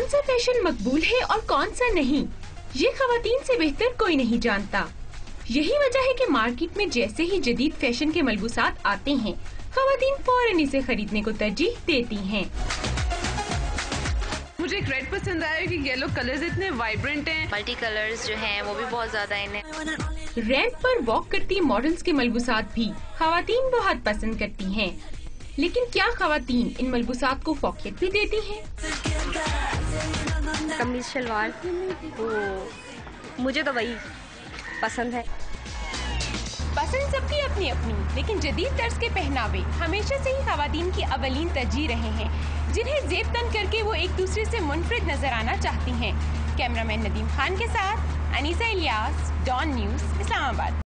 کون سا فیشن مقبول ہے اور کون سا نہیں، یہ خواتین سے بہتر کوئی نہیں جانتا۔ یہی وجہ ہے کہ مارکیٹ میں جیسے ہی جدید فیشن کے ملبوسات آتے ہیں، خواتین فوراً اسے خریدنے کو ترجیح دیتی ہیں۔ مجھے ایک ریڈ پسند آیا کہ یلو کلرز اتنے وائبرنٹ ہیں، ملٹی کلرز جو ہیں وہ بھی بہت زیادہ ہیں۔ ریمپ پر واک کرتی ماڈلز کے ملبوسات بھی خواتین بہت پسند کرتی ہیں، لیکن کیا خواتین ان ملبوسات کو فوقیت بھی دیتی ہیں؟ قمیض شلوار مجھے تو وہی پسند ہے۔ پسند سب کی اپنی اپنی، لیکن جدید طرز کے پہناوے ہمیشہ سے ہی خواتین کی اولین ترجیح رہے ہیں، جنہیں زیب تن کر کے وہ ایک دوسرے سے منفرد نظر آنا چاہتی ہیں۔ کیمرہ مین ندیم خان کے ساتھ انیسہ الیاس، ڈان نیوز، اسلام آباد۔